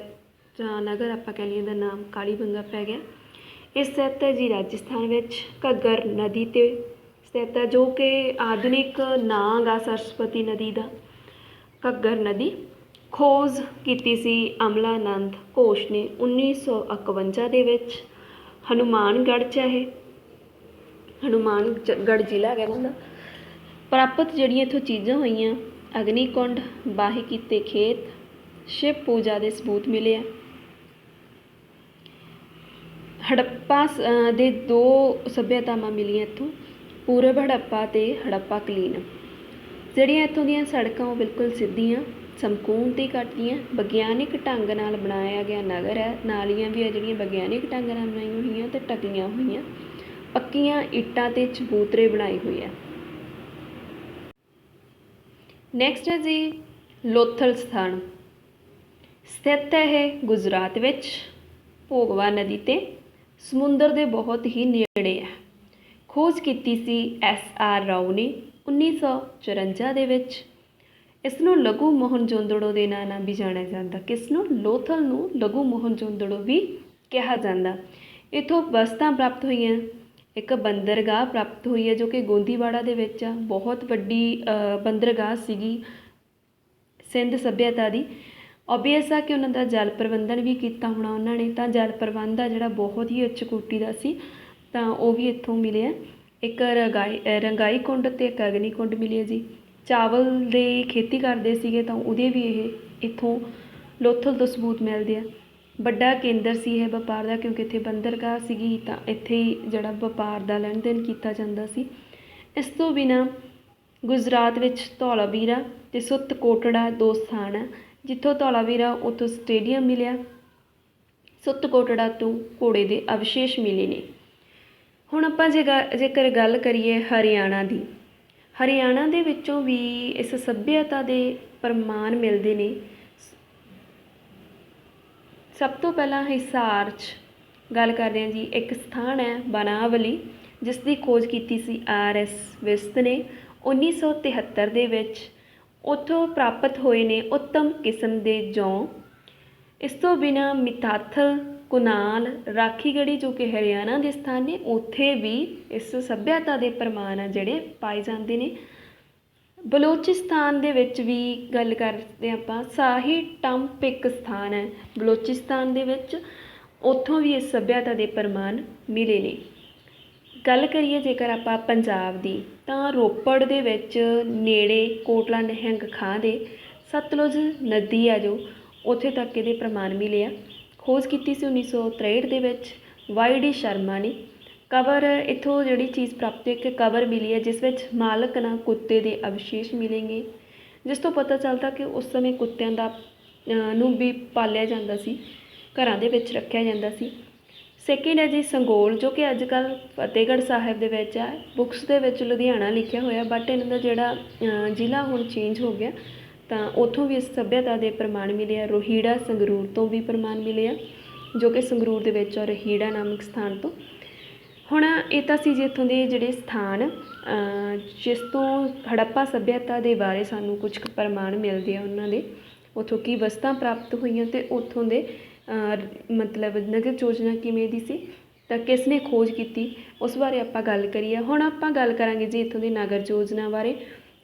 ਜਾਂ ਨਗਰ ਆਪਾਂ ਕਹਿ ਲਈਏ ਦਾ ਨਾਮ ਕਾਲੀਬੰਗਾ ਪੈ ਗਿਆ। ਇਹ ਸਥਿਤ ਹੈ ਜੀ ਰਾਜਸਥਾਨ ਵਿੱਚ, ਘੱਗਰ ਨਦੀ 'ਤੇ ਸਥਿਤ ਹੈ, ਜੋ ਕਿ ਆਧੁਨਿਕ ਨਾਂ ਗਾ ਸਰਸਵਤੀ ਨਦੀ ਦਾ। ਘੱਗਰ ਨਦੀ ਖੋਜ ਕੀਤੀ ਸੀ ਅਮਲਾਨੰਦ ਘੋਸ਼ ਨੇ 1951 ਦੇ ਵਿੱਚ। ਹਨੂੰਮਾਨਗੜ੍ਹ 'ਚ ਇਹ ਹਨੂੰਮਾਨਗੜ੍ਹ ਜ਼ਿਲ੍ਹਾ ਹੈਗਾ ਇਹਨਾਂ ਦਾ। ਪ੍ਰਾਪਤ ਜਿਹੜੀਆਂ ਇੱਥੋਂ ਚੀਜ਼ਾਂ ਹੋਈਆਂ, ਅਗਨੀ ਕੁੰਡ, ਵਾਹੀ ਕੀਤੇ ਖੇਤ, ਸ਼ਿਵ ਪੂਜਾ ਦੇ ਸਬੂਤ ਮਿਲੇ ਆ। ਹੜੱਪਾ ਦੇ 2 ਸੱਭਿਅਤਾਵਾਂ ਮਿਲੀਆਂ ਇੱਥੋਂ, ਪੂਰਬ ਹੜੱਪਾ ਅਤੇ ਹੜੱਪਾ ਕਲੀਨ। ਜਿਹੜੀਆਂ ਇੱਥੋਂ ਦੀਆਂ ਸੜਕਾਂ ਉਹ ਬਿਲਕੁਲ ਸਿੱਧੀਆਂ, ਸਮਕੋਣ 'ਤੇ ਕੱਟਦੀਆਂ, ਵਿਗਿਆਨਿਕ ਢੰਗ ਨਾਲ ਬਣਾਇਆ ਗਿਆ ਨਗਰ ਹੈ। ਨਾਲੀਆਂ ਵੀ ਹੈ ਜਿਹੜੀਆਂ ਵਿਗਿਆਨਿਕ ਢੰਗ ਨਾਲ ਬਣਾਈਆਂ ਹੋਈਆਂ ਅਤੇ ਢੱਕੀਆਂ ਹੋਈਆਂ, ਪੱਕੀਆਂ ਇੱਟਾਂ 'ਤੇ ਚਬੂਤਰੇ ਬਣਾਏ ਹੋਏ ਆ। ਨੈਕਸਟ ਹੈ ਜੀ ਲੋਥਲ ਸਥਾਨ। ਸਥਿਤ ਹੈ ਇਹ ਗੁਜਰਾਤ ਵਿੱਚ, ਭੋਗਵਾ ਨਦੀ 'ਤੇ ਸਮੁੰਦਰ ਦੇ ਬਹੁਤ ਹੀ ਨੇੜੇ ਹੈ। ਖੋਜ ਕੀਤੀ ਸੀ SR ਰਾਓ ਨੇ 1954 ਦੇ ਵਿੱਚ। ਇਸ ਨੂੰ ਲਘੂ ਮੋਹਨਜੋਦੜੋ ਦੇ ਨਾਂ ਨਾਲ ਵੀ ਜਾਣਿਆ ਜਾਂਦਾ। ਕਿਸ ਨੂੰ? ਲੋਥਲ ਨੂੰ ਲਘੂ ਮੋਹਨਜੋਦੜੋ ਵੀ ਕਿਹਾ ਜਾਂਦਾ। ਇੱਥੋਂ ਵਸਤਾਂ ਪ੍ਰਾਪਤ ਹੋਈਆਂ, ਇੱਕ ਬੰਦਰਗਾਹ ਪ੍ਰਾਪਤ ਹੋਈ ਹੈ ਜੋ ਕਿ ਗੋਂਦੀਵਾੜਾ ਦੇ ਵਿੱਚ ਆ। ਬਹੁਤ ਵੱਡੀ ਬੰਦਰਗਾਹ ਸੀਗੀ ਸਿੰਧ ਸੱਭਿਅਤਾ ਦੀ। ਓਬੀਅਸ ਆ ਕਿ ਉਹਨਾਂ ਦਾ ਜਲ ਪ੍ਰਬੰਧਨ ਵੀ ਕੀਤਾ ਹੋਣਾ ਉਹਨਾਂ ਨੇ, ਤਾਂ ਜਲ ਪ੍ਰਬੰਧ ਆ ਜਿਹੜਾ ਬਹੁਤ ਹੀ ਉੱਚ ਕੋਟੀ ਦਾ ਸੀ, ਤਾਂ ਉਹ ਵੀ ਇੱਥੋਂ ਮਿਲਿਆ। ਇੱਕ ਰੰਗਾਈ ਕੁੰਡ ਅਤੇ ਇੱਕ ਅਗਨੀ ਕੁੰਡ ਮਿਲੀ ਹੈ ਜੀ। ਚਾਵਲ ਦੀ ਖੇਤੀ ਕਰਦੇ ਸੀਗੇ ਤਾਂ ਉਹਦੇ ਵੀ ਇਹ ਇੱਥੋਂ ਲੋਥਲ ਤੋਂ ਸਬੂਤ ਮਿਲਦੇ ਆ। ਵੱਡਾ ਕੇਂਦਰ ਸੀ ਇਹ ਵਪਾਰ ਦਾ, ਕਿਉਂਕਿ ਇੱਥੇ ਬੰਦਰਗਾਹ ਸੀਗੀ, ਤਾਂ ਇੱਥੇ ਹੀ ਜਿਹੜਾ ਵਪਾਰ ਦਾ ਲੈਣ ਦੇਣ ਕੀਤਾ ਜਾਂਦਾ ਸੀ। ਇਸ ਤੋਂ ਬਿਨਾਂ ਗੁਜਰਾਤ ਵਿੱਚ ਧੌਲਾਵੀਰਾ ਅਤੇ ਸੁੱਤ ਕੋਟੜਾ 2 ਸਥਾਨ ਹੈ। ਜਿੱਥੋਂ ਧੌਲਾਵੀਰਾ ਉੱਥੋਂ ਸਟੇਡੀਅਮ ਮਿਲਿਆ, ਸੁੱਤ ਕੋਟੜਾ ਤੋਂ ਘੋੜੇ ਦੇ ਅਵਸ਼ੇਸ਼ ਮਿਲੇ ਨੇ। ਹੁਣ ਆਪਾਂ ਜੇਕਰ ਗੱਲ ਕਰੀਏ ਹਰਿਆਣਾ ਦੀ, ਹਰਿਆਣਾ ਦੇ ਵਿੱਚੋਂ ਵੀ ਇਸ ਸੱਭਿਅਤਾ ਦੇ ਪ੍ਰਮਾਣ ਮਿਲਦੇ ਨੇ। ਸਭ ਤੋਂ ਪਹਿਲਾਂ ਹਿਸਾਰ 'ਚ ਗੱਲ ਕਰਦੇ ਹਾਂ ਜੀ। ਇੱਕ ਸਥਾਨ ਹੈ ਬਨਾਵਲੀ, ਜਿਸ ਦੀ ਖੋਜ ਕੀਤੀ ਸੀ RS ਵਿਸਤ ਨੇ 1973 ਦੇ ਵਿੱਚ। ਉੱਥੋਂ ਪ੍ਰਾਪਤ ਹੋਏ ਨੇ ਉੱਤਮ ਕਿਸਮ ਦੇ ਜੌਂ। ਇਸ ਤੋਂ ਬਿਨਾਂ ਮਿਤਾਥਲ, ਕੁਨਾਲ, ਰਾਖੀਗੜ੍ਹੀ ਜੋ ਕਿ ਹਰਿਆਣਾ ਦੇ ਸਥਾਨ ਨੇ, ਉੱਥੇ ਵੀ ਇਸ ਸੱਭਿਅਤਾ ਦੇ ਪ੍ਰਮਾਣ ਆ ਜਿਹੜੇ ਪਾਏ ਜਾਂਦੇ ਨੇ। ਬਲੋਚਿਸਤਾਨ ਦੇ ਵਿੱਚ ਵੀ ਗੱਲ ਕਰਦੇ ਆਪਾਂ, ਸ਼ਾਹੀ ਟੰਪ ਇੱਕ ਸਥਾਨ ਹੈ ਬਲੋਚਿਸਤਾਨ ਦੇ ਵਿੱਚ, ਉੱਥੋਂ ਵੀ ਇਸ ਸੱਭਿਅਤਾ ਦੇ ਪ੍ਰਮਾਣ ਮਿਲੇ ਨੇ। ਗੱਲ ਕਰੀਏ ਜੇਕਰ ਆਪਾਂ ਪੰਜਾਬ ਦੀ, ਤਾਂ ਰੋਪੜ ਦੇ ਵਿੱਚ ਨੇੜੇ ਕੋਟਲਾ ਨਿਹੰਗ ਖਾਂ ਦੇ ਸਤਲੁਜ ਨਦੀ ਆ ਜੋ, ਉੱਥੇ ਤੱਕ ਇਹਦੇ ਪ੍ਰਮਾਣ ਮਿਲੇ ਆ। ਖੋਜ ਕੀਤੀ ਸੀ 1963 ਦੇ ਵਿੱਚ YD ਸ਼ਰਮਾ ਨੇ। ਕਬਰ ਇੱਥੋਂ ਜਿਹੜੀ ਚੀਜ਼ ਪ੍ਰਾਪਤ ਇੱਕ ਕਬਰ ਮਿਲੀ ਹੈ ਜਿਸ ਵਿੱਚ ਮਾਲਕ ਨਾ ਕੁੱਤੇ ਦੇ ਅਵਸ਼ੇਸ਼ ਮਿਲੇਂਗੇ, ਜਿਸ ਤੋਂ ਪਤਾ ਚੱਲਦਾ ਕਿ ਉਸ ਸਮੇਂ ਕੁੱਤਿਆਂ ਦਾ ਨੂੰ ਵੀ ਪਾਲਿਆ ਜਾਂਦਾ ਸੀ, ਘਰਾਂ ਦੇ ਵਿੱਚ ਰੱਖਿਆ ਜਾਂਦਾ ਸੀ। ਸੈਕਿੰਡ ਹੈ ਜੀ ਸੰਗੋਲ, ਜੋ ਕਿ ਅੱਜ ਕੱਲ੍ਹ ਫਤਿਹਗੜ੍ਹ ਸਾਹਿਬ ਦੇ ਵਿੱਚ ਹੈ। ਬੁੱਕਸ ਦੇ ਵਿੱਚ ਲੁਧਿਆਣਾ ਲਿਖਿਆ ਹੋਇਆ, ਬਟ ਇਹਨਾਂ ਦਾ ਜਿਹੜਾ ਜ਼ਿਲ੍ਹਾ ਹੁਣ ਚੇਂਜ ਹੋ ਗਿਆ, ਤਾਂ ਉੱਥੋਂ ਵੀ ਇਸ ਸੱਭਿਅਤਾ ਦੇ ਪ੍ਰਮਾਣ ਮਿਲੇ ਆ। ਰੋਹੀੜਾ ਸੰਗਰੂਰ ਤੋਂ ਵੀ ਪ੍ਰਮਾਣ ਮਿਲੇ ਆ, ਜੋ ਕਿ ਸੰਗਰੂਰ ਦੇ ਵਿੱਚ ਆ, ਰੋਹੀੜਾ ਨਾਮਕ ਸਥਾਨ ਤੋਂ। ਹੁਣ ਇਹ ਤਾਂ ਸੀ ਜੀ ਇੱਥੋਂ ਦੇ ਜਿਹੜੇ ਸਥਾਨ ਜਿਸ ਤੋਂ ਹੜੱਪਾ ਸੱਭਿਅਤਾ ਦੇ ਬਾਰੇ ਸਾਨੂੰ ਕੁਝ ਕੁ ਪ੍ਰਮਾਣ ਮਿਲਦੇ ਆ, ਉਹਨਾਂ ਦੇ ਉੱਥੋਂ ਕੀ ਵਸਤਾਂ ਪ੍ਰਾਪਤ ਹੋਈਆਂ ਅਤੇ ਉੱਥੋਂ ਦੇ ਮਤਲਬ ਨਗਰ ਯੋਜਨਾ ਕਿਵੇਂ ਦੀ ਸੀ, ਤਾਂ ਕਿਸ ਨੇ ਖੋਜ ਕੀਤੀ, ਉਸ ਬਾਰੇ ਆਪਾਂ ਗੱਲ ਕਰੀਏ। ਹੁਣ ਆਪਾਂ ਗੱਲ ਕਰਾਂਗੇ ਜੀ ਇੱਥੋਂ ਦੀ ਨਗਰ ਯੋਜਨਾ ਬਾਰੇ,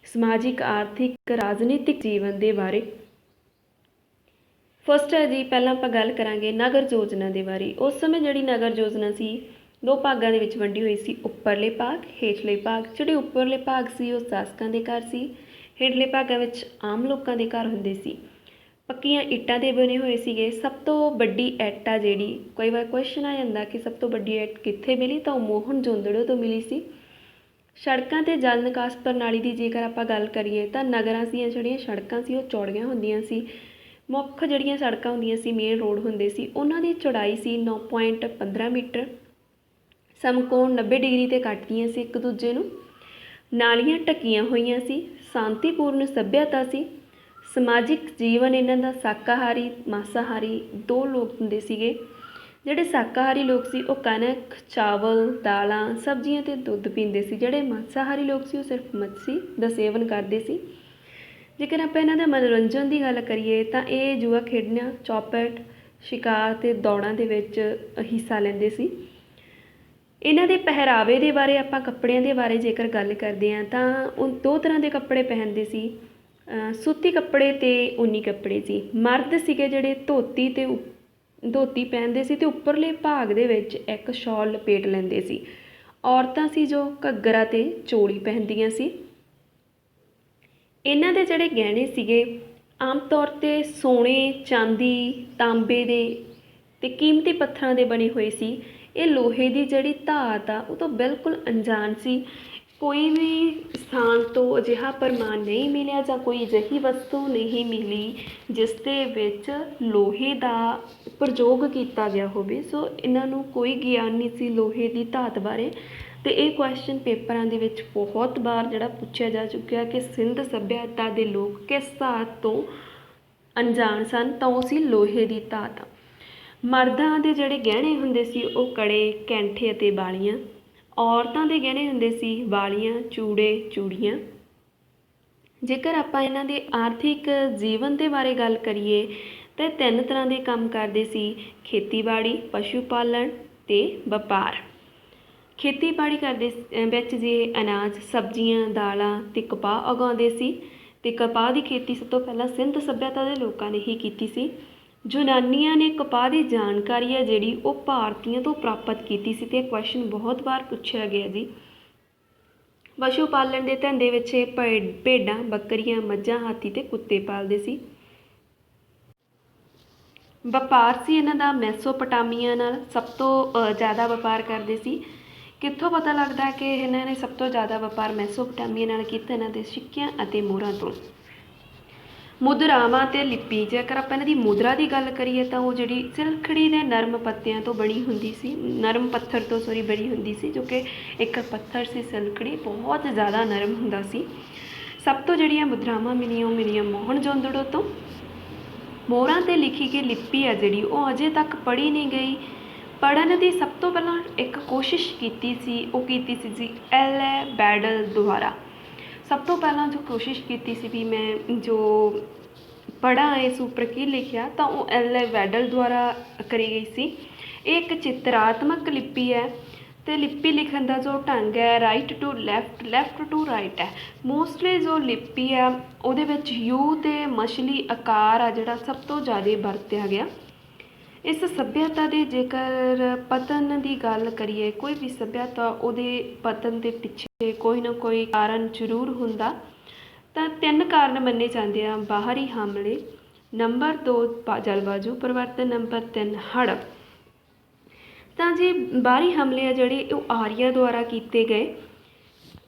ਸਮਾਜਿਕ, ਆਰਥਿਕ, ਰਾਜਨੀਤਿਕ ਜੀਵਨ ਦੇ ਬਾਰੇ। ਫਸਟ ਹੈ ਜੀ, ਪਹਿਲਾਂ ਆਪਾਂ ਗੱਲ ਕਰਾਂਗੇ ਨਗਰ ਯੋਜਨਾ ਦੇ ਬਾਰੇ। ਉਸ ਸਮੇਂ ਜਿਹੜੀ ਨਗਰ ਯੋਜਨਾ ਸੀ ਦੋ ਭਾਗਾਂ ਦੇ ਵਿੱਚ ਵੰਡੀ ਹੋਈ ਸੀ, ਉੱਪਰਲੇ ਭਾਗ, ਹੇਠਲੇ ਭਾਗ। ਜਿਹੜੇ ਉੱਪਰਲੇ ਭਾਗ ਸੀ ਉਹ ਸ਼ਾਸਕਾਂ ਦੇ ਘਰ ਸੀ, ਹੇਠਲੇ ਭਾਗਾਂ ਵਿੱਚ ਆਮ ਲੋਕਾਂ ਦੇ ਘਰ ਹੁੰਦੇ ਸੀ। ਪੱਕੀਆਂ ਇੱਟਾਂ ਦੇ ਬਣੇ ਹੋਏ ਸੀਗੇ। ਸਭ ਤੋਂ ਵੱਡੀ ਇੱਟ ਆ ਜਿਹੜੀ, ਕਈ ਵਾਰ ਕੁਐਸਚਨ ਆ ਜਾਂਦਾ ਕਿ ਸਭ ਤੋਂ ਵੱਡੀ ਇੱਟ ਕਿੱਥੇ ਮਿਲੀ, ਤਾਂ ਉਹ ਮੋਹਨ ਜੋਦੜੋ ਤੋਂ ਮਿਲੀ ਸੀ। ਸੜਕਾਂ ਅਤੇ ਜਲ ਨਿਕਾਸ ਪ੍ਰਣਾਲੀ ਦੀ ਜੇਕਰ ਆਪਾਂ ਗੱਲ ਕਰੀਏ ਤਾਂ ਨਗਰਾਂ ਦੀਆਂ ਜਿਹੜੀਆਂ ਸੜਕਾਂ ਸੀ ਉਹ ਚੌੜੀਆਂ ਹੁੰਦੀਆਂ ਸੀ। ਮੁੱਖ ਜਿਹੜੀਆਂ ਸੜਕਾਂ ਹੁੰਦੀਆਂ ਸੀ, ਮੇਨ ਰੋਡ ਹੁੰਦੇ ਸੀ, ਉਹਨਾਂ ਦੀ ਚੌੜਾਈ ਸੀ 9.15 ਮੀਟਰ। ਸਮਕੋਣ 90 ਡਿਗਰੀ 'ਤੇ ਕੱਟਦੀਆਂ ਸੀ ਇੱਕ ਦੂਜੇ ਨੂੰ। ਨਾਲੀਆਂ ਢੱਕੀਆਂ ਹੋਈਆਂ ਸੀ। ਸ਼ਾਂਤੀਪੂਰਨ ਸੱਭਿਅਤਾ ਸੀ। ਸਮਾਜਿਕ ਜੀਵਨ ਇਹਨਾਂ ਦਾ ਸ਼ਾਕਾਹਾਰੀ, ਮਾਸਾਹਾਰੀ ਦੋ ਲੋਕ ਹੁੰਦੇ ਸੀਗੇ। ਜਿਹੜੇ ਸ਼ਾਕਾਹਾਰੀ ਲੋਕ ਸੀ ਉਹ ਕਣਕ, ਚਾਵਲ, ਦਾਲਾਂ, ਸਬਜ਼ੀਆਂ ਅਤੇ ਦੁੱਧ ਪੀਂਦੇ ਸੀ। ਜਿਹੜੇ ਮਾਸਾਹਾਰੀ ਲੋਕ ਸੀ ਉਹ ਸਿਰਫ ਮੱਛੀ ਦਾ ਸੇਵਨ ਕਰਦੇ ਸੀ। ਜੇਕਰ ਆਪਾਂ ਇਹਨਾਂ ਦੇ ਮਨੋਰੰਜਨ ਦੀ ਗੱਲ ਕਰੀਏ ਤਾਂ ਇਹ ਜੂਆ ਖੇਡਣਾ, ਚੌਪੜ, ਸ਼ਿਕਾਰ ਅਤੇ ਦੌੜਾਂ ਦੇ ਵਿੱਚ ਹਿੱਸਾ ਲੈਂਦੇ ਸੀ। ਇਹਨਾਂ ਦੇ ਪਹਿਰਾਵੇ ਦੇ ਬਾਰੇ, ਆਪਾਂ ਕੱਪੜਿਆਂ ਦੇ ਬਾਰੇ ਜੇਕਰ ਗੱਲ ਕਰਦੇ ਹਾਂ ਤਾਂ ਉਹ ਦੋ ਤਰ੍ਹਾਂ ਦੇ ਕੱਪੜੇ ਪਹਿਨਦੇ ਸੀ, ਸੂਤੀ ਕੱਪੜੇ ਅਤੇ ਊਨੀ ਕੱਪੜੇ ਸੀ। ਮਰਦ ਸੀਗੇ ਜਿਹੜੇ ਧੋਤੀ ਪਹਿਨਦੇ ਸੀ ਅਤੇ ਉੱਪਰਲੇ ਭਾਗ ਦੇ ਵਿੱਚ ਇੱਕ ਸ਼ਾਲ ਲਪੇਟ ਲੈਂਦੇ ਸੀ। ਔਰਤਾਂ ਸੀ ਜੋ ਘੱਗਰਾ ਅਤੇ ਚੋਲੀ ਪਹਿਨਦੀਆਂ ਸੀ। ਇਹਨਾਂ ਦੇ ਜਿਹੜੇ ਗਹਿਣੇ ਸੀਗੇ ਆਮ ਤੌਰ 'ਤੇ ਸੋਨੇ, ਚਾਂਦੀ, ਤਾਂਬੇ ਦੇ ਅਤੇ ਕੀਮਤੀ ਪੱਥਰਾਂ ਦੇ ਬਣੇ ਹੋਏ ਸੀ। ਇਹ ਲੋਹੇ ਦੀ ਜਿਹੜੀ ਧਾਤ ਆ ਉਹ ਤੋਂ ਬਿਲਕੁਲ ਅਣਜਾਣ ਸੀ। ਕੋਈ ਵੀ ਸਥਾਨ ਤੋਂ ਅਜਿਹਾ ਪ੍ਰਮਾਣ ਨਹੀਂ ਮਿਲਿਆ ਜਾਂ ਕੋਈ ਅਜਿਹੀ ਵਸਤੂ ਨਹੀਂ ਮਿਲੀ ਜਿਸ ਦੇ ਵਿੱਚ ਲੋਹੇ ਦਾ ਪ੍ਰਯੋਗ ਕੀਤਾ ਗਿਆ ਹੋਵੇ। ਸੋ ਇਹਨਾਂ ਨੂੰ ਕੋਈ ਗਿਆਨ ਨਹੀਂ ਸੀ ਲੋਹੇ ਦੀ ਧਾਤ ਬਾਰੇ। ਅਤੇ ਇਹ ਕੁਐਸਚਨ ਪੇਪਰਾਂ ਦੇ ਵਿੱਚ ਬਹੁਤ ਵਾਰ ਜਿਹੜਾ ਪੁੱਛਿਆ ਜਾ ਚੁੱਕਿਆ ਕਿ ਸਿੰਧ ਸੱਭਿਅਤਾ ਦੇ ਲੋਕ ਕਿਸ ਧਾਤ ਤੋਂ ਅਣਜਾਣ ਸਨ, ਤਾਂ ਉਹ ਸੀ ਲੋਹੇ ਦੀ ਧਾਤ। ਮਰਦਾਂ ਦੇ ਜਿਹੜੇ ਗਹਿਣੇ ਹੁੰਦੇ ਸੀ ਉਹ ਕੜੇ, ਕੈਂਠੇ ਅਤੇ ਬਾਲੀਆਂ। ਔਰਤਾਂ ਦੇ ਗਹਿਣੇ ਹੁੰਦੇ ਸੀ ਵਾਲੀਆਂ, ਚੂੜੇ, ਚੂੜੀਆਂ। ਜੇਕਰ ਆਪਾਂ ਇਹਨਾਂ ਦੇ ਆਰਥਿਕ ਜੀਵਨ ਦੇ ਬਾਰੇ ਗੱਲ ਕਰੀਏ ਤਾਂ ਤਿੰਨ ਤਰ੍ਹਾਂ ਦੇ ਕੰਮ ਕਰਦੇ ਸੀ, ਖੇਤੀਬਾੜੀ, ਪਸ਼ੂ ਪਾਲਣ ਅਤੇ ਵਪਾਰ। ਖੇਤੀਬਾੜੀ ਕਰਦੇ ਵਿੱਚ ਜੇ ਅਨਾਜ, ਸਬਜ਼ੀਆਂ, ਦਾਲਾਂ ਅਤੇ ਕਪਾਹ ਉਗਾਉਂਦੇ ਸੀ। ਅਤੇ ਕਪਾਹ ਦੀ ਖੇਤੀ ਸਭ ਤੋਂ ਪਹਿਲਾਂ ਸਿੰਧ ਸੱਭਿਅਤਾ ਦੇ ਲੋਕਾਂ ਨੇ ਹੀ ਕੀਤੀ ਸੀ। ਯੂਨਾਨੀਆਂ ਨੇ ਕਪਾਹ ਦੀ ਜਾਣਕਾਰੀ ਹੈ ਜਿਹੜੀ ਉਹ ਭਾਰਤੀਆਂ ਤੋਂ ਪ੍ਰਾਪਤ ਕੀਤੀ ਸੀ। ਅਤੇ ਇਹ ਕੁਐਸਚਨ ਬਹੁਤ ਵਾਰ ਪੁੱਛਿਆ ਗਿਆ ਜੀ। ਪਸ਼ੂ ਪਾਲਣ ਦੇ ਧੰਦੇ ਵਿੱਚ ਇਹ ਭੇਡਾਂ, ਬੱਕਰੀਆਂ, ਮੱਝਾਂ, ਹਾਥੀ ਅਤੇ ਕੁੱਤੇ ਪਾਲਦੇ ਸੀ। ਵਪਾਰ ਸੀ ਇਹਨਾਂ ਦਾ ਮੈਸੋਪੋਟਾਮੀਆ ਨਾਲ ਸਭ ਤੋਂ ਜ਼ਿਆਦਾ ਵਪਾਰ ਕਰਦੇ ਸੀ। ਕਿੱਥੋਂ ਪਤਾ ਲੱਗਦਾ ਕਿ ਇਹਨਾਂ ਨੇ ਸਭ ਤੋਂ ਜ਼ਿਆਦਾ ਵਪਾਰ ਮੈਸੋਪੋਟਾਮੀਆ ਨਾਲ ਕੀਤਾ? ਇਹਨਾਂ ਦੇ ਸਿੱਕਿਆਂ ਅਤੇ ਮੋਹਰਾਂ ਤੋਂ। ਮੁਦਰਾਵਾਂ ਅਤੇ ਲਿਪੀ, ਜੇਕਰ ਆਪਾਂ ਇਹਨਾਂ ਦੀ ਮੁਦਰਾ ਦੀ ਗੱਲ ਕਰੀਏ ਤਾਂ ਉਹ ਜਿਹੜੀ ਸਿਲਖੜੀ ਦੇ ਨਰਮ ਪੱਤਿਆਂ ਤੋਂ ਬਣੀ ਹੁੰਦੀ ਸੀ, ਨਰਮ ਪੱਥਰ ਤੋਂ ਬਣੀ ਹੁੰਦੀ ਸੀ, ਜੋ ਕਿ ਇੱਕ ਪੱਥਰ ਸੀ ਸਿਲਖੜੀ, ਬਹੁਤ ਜ਼ਿਆਦਾ ਨਰਮ ਹੁੰਦਾ ਸੀ। ਸਭ ਤੋਂ ਜਿਹੜੀਆਂ ਮੁਦਰਾਵਾਂ ਮਿਲੀਆਂ ਉਹ ਮਿਲੀਆਂ ਮੋਹਨ ਜੋਦੜੋ ਤੋਂ। ਮੋਹਰਾਂ 'ਤੇ ਲਿਖੀ ਗਈ ਲਿਪੀ ਆ ਜਿਹੜੀ ਉਹ ਅਜੇ ਤੱਕ ਪੜ੍ਹੀ ਨਹੀਂ ਗਈ। ਪੜ੍ਹਨ ਦੀ ਸਭ ਤੋਂ ਪਹਿਲਾਂ ਇੱਕ ਕੋਸ਼ਿਸ਼ ਕੀਤੀ ਸੀ, ਉਹ ਕੀਤੀ ਸੀ ਜੀ ਐਲ ਬੈਡਲ ਦੁਆਰਾ। ਸਭ ਤੋਂ ਪਹਿਲਾਂ ਜੋ ਕੋਸ਼ਿਸ਼ ਕੀਤੀ ਸੀ ਵੀ ਮੈਂ ਜੋ ਪੜ੍ਹਾਂ ਇਸ ਉੱਪਰ ਕੀ ਲਿਖਿਆ, ਤਾਂ ਉਹ ਐਲ ਬੈਡਲ ਦੁਆਰਾ ਕਰੀ ਗਈ ਸੀ। ਇਹ ਇੱਕ ਚਿੱਤਰਾਤਮਕ ਲਿਪੀ ਹੈ ਅਤੇ ਲਿਪੀ ਲਿਖਣ ਦਾ ਜੋ ਢੰਗ ਹੈ right to left, left to right ਹੈ। ਮੋਸਟਲੀ ਜੋ ਲਿਪੀ ਆ ਉਹਦੇ ਵਿੱਚ ਯੂ ਅਤੇ ਮਛਲੀ ਆਕਾਰ ਆ ਜਿਹੜਾ ਸਭ ਤੋਂ ਜ਼ਿਆਦਾ ਵਰਤਿਆ ਗਿਆ। ਇਸ ਸੱਭਿਅਤਾ ਦੇ ਜੇਕਰ ਪਤਨ ਦੀ ਗੱਲ ਕਰੀਏ, ਕੋਈ ਵੀ ਸੱਭਿਅਤਾ ਉਹਦੇ ਪਤਨ ਦੇ ਪਿੱਛੇ ਕੋਈ ਨਾ ਕੋਈ ਕਾਰਨ ਜ਼ਰੂਰ ਹੁੰਦਾ। ਤਾਂ ਤਿੰਨ ਕਾਰਨ ਮੰਨੇ ਜਾਂਦੇ ਆ, ਬਾਹਰੀ ਹਮਲੇ, ਨੰਬਰ 2 ਜਲਵਾਯੂ ਪਰਿਵਰਤਨ, ਨੰਬਰ 3 ਹੜ੍ਹ। ਤਾਂ ਜੀ ਬਾਹਰੀ ਹਮਲੇ ਆ ਜਿਹੜੇ ਉਹ ਆਰੀਆ ਦੁਆਰਾ ਕੀਤੇ ਗਏ,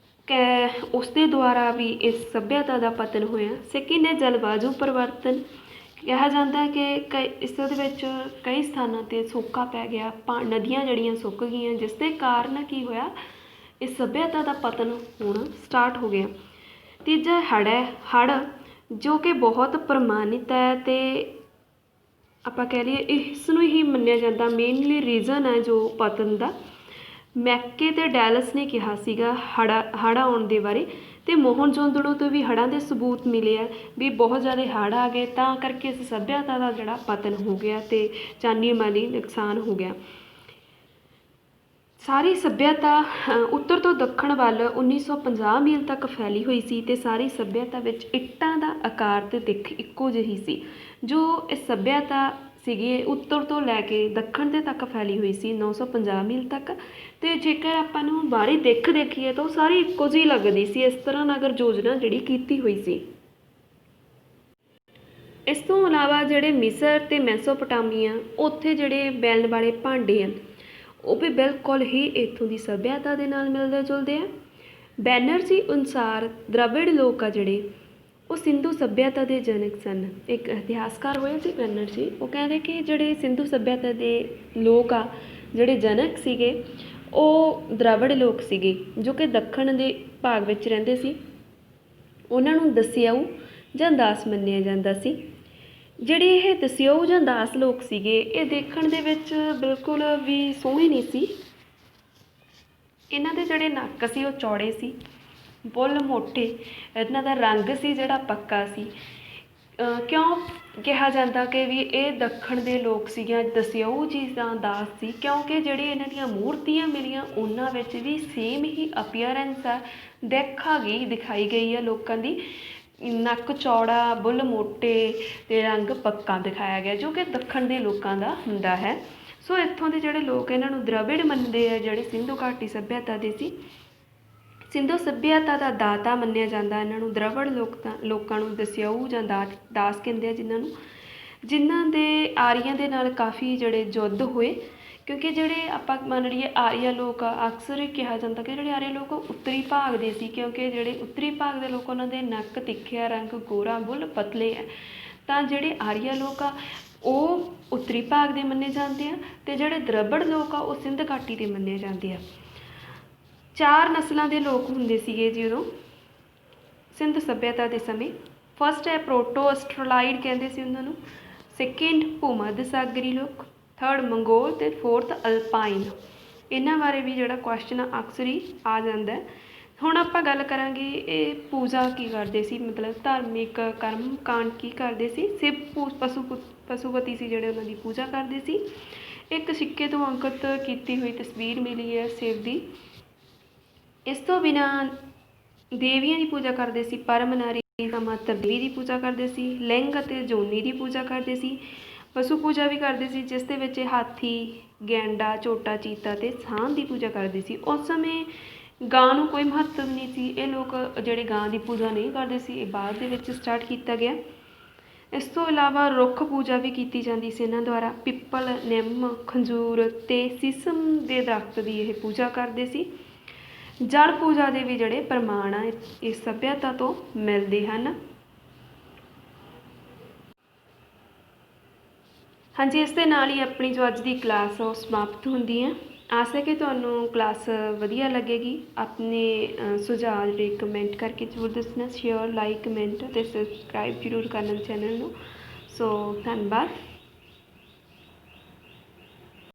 ਉਸ ਦੇ ਦੁਆਰਾ ਵੀ ਇਸ ਸੱਭਿਅਤਾ ਦਾ ਪਤਨ ਹੋਇਆ। ਸੈਕਿੰਡ ਹੈ ਜਲਵਾਯੂ ਪਰਿਵਰਤਨ। ਕਿਹਾ ਜਾਂਦਾ ਕਿ ਇਸ ਦੇ ਵਿੱਚ ਕਈ ਸਥਾਨਾਂ 'ਤੇ ਸੋਕਾ ਪੈ ਗਿਆ, ਨਦੀਆਂ ਜਿਹੜੀਆਂ ਸੁੱਕ ਗਈਆਂ, ਜਿਸ ਦੇ ਕਾਰਨ ਕੀ ਹੋਇਆ, ਇਸ ਸੱਭਿਅਤਾ ਦਾ ਪਤਨ ਹੋਣਾ ਸਟਾਰਟ ਹੋ ਗਿਆ। ਤੀਜਾ ਹੜ੍ਹ ਹੈ। ਹੜ੍ਹ ਜੋ ਕਿ ਬਹੁਤ ਪ੍ਰਮਾਣਿਤ ਹੈ ਅਤੇ ਆਪਾਂ ਕਹਿ ਲਈਏ ਇਸ ਨੂੰ ਹੀ ਮੰਨਿਆ ਜਾਂਦਾ ਮੇਨਲੀ ਰੀਜ਼ਨ ਹੈ ਜੋ ਪਤਨ ਦਾ। ਮੈਕੇ ਅਤੇ ਡੈਲਸ ਨੇ ਕਿਹਾ ਸੀਗਾ ਹੜ੍ਹ ਆਉਣ ਦੇ ਬਾਰੇ, ਅਤੇ ਮੋਹਨਜੋਦੜੋ ਤੋਂ ਵੀ ਹੜ੍ਹਾਂ ਦੇ ਸਬੂਤ ਮਿਲੇ ਆ ਵੀ ਬਹੁਤ ਜ਼ਿਆਦਾ ਹੜ੍ਹ ਆ ਗਏ, ਤਾਂ ਕਰਕੇ ਇਸ ਸੱਭਿਅਤਾ ਦਾ ਜਿਹੜਾ ਪਤਨ ਹੋ ਗਿਆ ਅਤੇ ਜਾਨੀ ਮਾਲੀ ਨੁਕਸਾਨ ਹੋ ਗਿਆ। ਸਾਰੀ ਸੱਭਿਅਤਾ ਉੱਤਰ ਤੋਂ ਦੱਖਣ ਵੱਲ 1950 ਮੀਲ ਤੱਕ ਫੈਲੀ ਹੋਈ ਸੀ ਅਤੇ ਸਾਰੀ ਸੱਭਿਅਤਾ ਵਿੱਚ ਇੱਟਾਂ ਦਾ ਆਕਾਰ ਅਤੇ ਦਿੱਖ ਇੱਕੋ ਜਿਹੀ ਸੀ। ਜੋ ਇਹ ਸੱਭਿਅਤਾ ਸੀਗੀ ਉੱਤਰ ਤੋਂ ਲੈ ਕੇ ਦੱਖਣ ਦੇ ਤੱਕ ਫੈਲੀ ਹੋਈ ਸੀ 950 ਮੀਲ ਤੱਕ, ਅਤੇ ਜੇਕਰ ਆਪਾਂ ਨੂੰ ਬਾਹਰੀ ਦਿੱਖ ਦੇਖੀਏ ਤਾਂ ਉਹ ਸਾਰੀ ਇੱਕੋ ਜਿਹੀ ਲੱਗਦੀ ਸੀ। ਇਸ ਤਰ੍ਹਾਂ ਨਗਰ ਯੋਜਨਾ ਜਿਹੜੀ ਕੀਤੀ ਹੋਈ ਸੀ। ਇਸ ਤੋਂ ਇਲਾਵਾ ਜਿਹੜੇ ਮਿਸਰ ਅਤੇ ਮੈਸੋਪੋਟਾਮੀਆ ਉੱਥੇ ਜਿਹੜੇ ਬੈਲਣ ਵਾਲੇ ਭਾਂਡੇ ਹਨ ਉਹ ਵੀ ਬਿਲਕੁਲ ਹੀ ਇੱਥੋਂ ਦੀ ਸੱਭਿਅਤਾ ਦੇ ਨਾਲ ਮਿਲਦੇ ਜੁਲਦੇ ਆ। ਬੈਨਰਜੀ ਅਨੁਸਾਰ ਦ੍ਰਵਿੜ ਲੋਕ ਆ ਜਿਹੜੇ ਉਹ ਸਿੰਧੂ ਸੱਭਿਅਤਾ ਦੇ ਜਨਕ ਸਨ। ਇੱਕ ਇਤਿਹਾਸਕਾਰ ਹੋਏ ਸੀ ਬੈਨਰਜੀ, ਉਹ ਕਹਿੰਦੇ ਕਿ ਜਿਹੜੇ ਸਿੰਧੂ ਸੱਭਿਅਤਾ ਦੇ ਲੋਕ ਆ ਜਿਹੜੇ ਜਨਕ ਸੀਗੇ ਉਹ ਦ੍ਰਵਿੜ ਲੋਕ ਸੀਗੇ ਜੋ ਕਿ ਦੱਖਣ ਦੇ ਭਾਗ ਵਿੱਚ ਰਹਿੰਦੇ ਸੀ। ਉਹਨਾਂ ਨੂੰ ਦਸਿਆਊ ਜਾਂ ਦਾਸ ਮੰਨਿਆ ਜਾਂਦਾ ਸੀ। ਜਿਹੜੇ ਇਹ ਦਸਿਆਊ ਜਾਂ ਦਾਸ ਲੋਕ ਸੀਗੇ ਇਹ ਦੇਖਣ ਦੇ ਵਿੱਚ ਬਿਲਕੁਲ ਵੀ ਸੋਹਣੇ ਨਹੀਂ ਸੀ। ਇਹਨਾਂ ਦੇ ਜਿਹੜੇ ਨੱਕ ਸੀ ਉਹ ਚੌੜੇ ਸੀ, ਬੁੱਲ ਮੋਟੇ, ਇਹਨਾਂ ਦਾ ਰੰਗ ਸੀ ਜਿਹੜਾ ਪੱਕਾ ਸੀ। ਕਿਉਂ ਕਿਹਾ ਜਾਂਦਾ ਕਿ ਵੀ ਇਹ ਦੱਖਣ ਦੇ ਲੋਕ ਸੀਗੇ, ਦਸਿਆਊ ਜੀ ਜਾਂ ਦਾਸ ਸੀ, ਕਿਉਂਕਿ ਜਿਹੜੇ ਇਹਨਾਂ ਦੀਆਂ ਮੂਰਤੀਆਂ ਮਿਲੀਆਂ ਉਹਨਾਂ ਵਿੱਚ ਵੀ ਸੇਮ ਹੀ ਅਪੀਅਰੈਂਸ ਆ, ਦਿਖਾਈ ਗਈ ਆ ਲੋਕਾਂ ਦੀ। ਨੱਕ ਚੌੜਾ, ਬੁੱਲ ਮੋਟੇ ਅਤੇ ਰੰਗ ਪੱਕਾ ਦਿਖਾਇਆ ਗਿਆ ਜੋ ਕਿ ਦੱਖਣ ਦੇ ਲੋਕਾਂ ਦਾ ਹੁੰਦਾ ਹੈ। ਸੋ ਇੱਥੋਂ ਦੇ ਜਿਹੜੇ ਲੋਕ ਇਹਨਾਂ ਨੂੰ ਦ੍ਰਵਿੜ ਮੰਨਦੇ ਆ ਜਿਹੜੇ ਸਿੰਧੂ ਘਾਟੀ ਸੱਭਿਅਤਾ ਦੇ ਸੀ। ਸਿੰਧੂ ਸੱਭਿਅਤਾ ਦਾ ਦਾਤਾ ਮੰਨਿਆ ਜਾਂਦਾ ਇਹਨਾਂ ਨੂੰ। ਦ੍ਰਵਿੜ ਲੋਕਾਂ ਨੂੰ ਦਸਿਆਊ ਜਾਂ ਦਾਸ ਕਹਿੰਦੇ ਆ ਜਿਨ੍ਹਾਂ ਦੇ ਆਰੀਆਂ ਦੇ ਨਾਲ ਕਾਫੀ ਜਿਹੜੇ ਯੁੱਧ ਹੋਏ, ਕਿਉਂਕਿ ਜਿਹੜੇ ਆਪਾਂ ਮੰਨ ਲਈਏ ਆਰੀਆ ਲੋਕ ਆ ਅਕਸਰ ਹੀ ਕਿਹਾ ਜਾਂਦਾ ਕਿ ਜਿਹੜੇ ਆਰੀਆ ਲੋਕ ਉੱਤਰੀ ਭਾਗ ਦੇ ਸੀ, ਕਿਉਂਕਿ ਜਿਹੜੇ ਉੱਤਰੀ ਭਾਗ ਦੇ ਲੋਕ ਉਹਨਾਂ ਦੇ ਨੱਕ ਤਿੱਖੇ, ਰੰਗ ਗੋਰਾ, ਬੁੱਲ ਪਤਲੇ ਹੈ, ਤਾਂ ਜਿਹੜੇ ਆਰੀਆ ਲੋਕ ਆ ਉਹ ਉੱਤਰੀ ਭਾਗ ਦੇ ਮੰਨੇ ਜਾਂਦੇ ਆ ਅਤੇ ਜਿਹੜੇ ਦ੍ਰਵਿੜ ਲੋਕ ਆ ਉਹ ਸਿੰਧ ਘਾਟੀ ਦੇ ਮੰਨੇ ਜਾਂਦੇ ਆ। 4 ਨਸਲਾਂ ਦੇ ਲੋਕ ਹੁੰਦੇ ਸੀਗੇ ਜਦੋਂ ਸਿੰਧ ਸੱਭਿਅਤਾ ਦੇ ਸਮੇਂ। ਫਸਟ ਹੈ ਪ੍ਰੋਟੋ ਆਸਟਰੋਲਾਈਡ ਕਹਿੰਦੇ ਸੀ ਉਹਨਾਂ ਨੂੰ, ਸੈਕਿੰਡ ਭੂਮੱਧ ਸਾਗਰੀ ਲੋਕ, ਥਰਡ ਮੰਗੋਲ ਅਤੇ ਫੋਰਥ ਅਲਪਾਈਨ। ਇਹਨਾਂ ਬਾਰੇ ਵੀ ਜਿਹੜਾ ਕੁਐਸਚਨ ਆ ਅਕਸਰ ਹੀ ਆ ਜਾਂਦਾ। ਹੁਣ ਆਪਾਂ ਗੱਲ ਕਰਾਂਗੇ ਇਹ ਪੂਜਾ ਕੀ ਕਰਦੇ ਸੀ, ਮਤਲਬ ਧਾਰਮਿਕ ਕਰਮ ਕਾਂਡ ਕੀ ਕਰਦੇ ਸੀ। ਸ਼ਿਵ ਪਸ਼ੂਪਤੀ ਸੀ ਜਿਹੜੇ ਉਹਨਾਂ ਦੀ ਪੂਜਾ ਕਰਦੇ ਸੀ। ਇੱਕ ਸਿੱਕੇ ਤੋਂ ਅੰਕਿਤ ਕੀਤੀ ਹੋਈ ਤਸਵੀਰ ਮਿਲੀ ਹੈ ਸ਼ਿਵ ਦੀ। ਇਸ ਤੋਂ ਬਿਨਾਂ ਦੇਵੀਆਂ ਦੀ ਪੂਜਾ ਕਰਦੇ ਸੀ। ਪਰਮਨਾਰੀ ਤਾਂ ਮਾਤਰ ਦੇਵੀ ਦੀ ਪੂਜਾ ਕਰਦੇ ਸੀ। ਲਿੰਗ ਅਤੇ ਜੋਨੀ ਦੀ ਪੂਜਾ ਕਰਦੇ ਸੀ। ਪਸ਼ੂ ਪੂਜਾ ਵੀ ਕਰਦੇ ਸੀ ਜਿਸ ਦੇ ਵਿੱਚ ਹਾਥੀ, ਗੈਂਡਾ, ਝੋਟਾ, ਚੀਤਾ ਅਤੇ ਸਾਂਝ ਦੀ ਪੂਜਾ ਕਰਦੇ ਸੀ। ਉਸ ਸਮੇਂ ਗਾਂ ਨੂੰ ਕੋਈ ਮਹੱਤਵ ਨਹੀਂ ਸੀ। ਇਹ ਲੋਕ ਜਿਹੜੇ ਗਾਂ ਦੀ ਪੂਜਾ ਨਹੀਂ ਕਰਦੇ ਸੀ, ਇਹ ਬਾਅਦ ਦੇ ਵਿੱਚ ਸਟਾਰਟ ਕੀਤਾ ਗਿਆ। ਇਸ ਤੋਂ ਇਲਾਵਾ ਰੁੱਖ ਪੂਜਾ ਵੀ ਕੀਤੀ ਜਾਂਦੀ ਸੀ ਇਹਨਾਂ ਦੁਆਰਾ। ਪਿੱਪਲ, ਨਿੰਮ, ਖੰਜੂਰ ਅਤੇ ਸੀਸਮ ਦੇ ਦਰਖਤ ਦੀ ਇਹ ਪੂਜਾ ਕਰਦੇ ਸੀ। ਜਲ ਪੂਜਾ ਦੇ ਵੀ ਜਿਹੜੇ ਪ੍ਰਮਾਣ ਆ ਇਸ ਸੱਭਿਅਤਾ ਤੋਂ ਮਿਲਦੇ ਹਨ। ਹਾਂਜੀ, ਇਸ ਦੇ ਨਾਲ ਹੀ ਆਪਣੀ ਜੋ ਅੱਜ ਦੀ ਕਲਾਸ ਉਹ ਸਮਾਪਤ ਹੁੰਦੀ ਹੈ। ਆਸ ਹੈ ਕਿ ਤੁਹਾਨੂੰ ਕਲਾਸ ਵਧੀਆ ਲੱਗੇਗੀ। ਆਪਣੇ ਸੁਝਾਅ ਜਿਹੜੇ ਕਮੈਂਟ ਕਰਕੇ ਜ਼ਰੂਰ ਦੱਸਣਾ। ਸ਼ੇਅਰ, ਲਾਈਕ, ਕਮੈਂਟ ਅਤੇ ਸਬਸਕ੍ਰਾਈਬ ਜ਼ਰੂਰ ਕਰਨਾ ਚੈਨਲ ਨੂੰ। ਸੋ ਧੰਨਵਾਦ।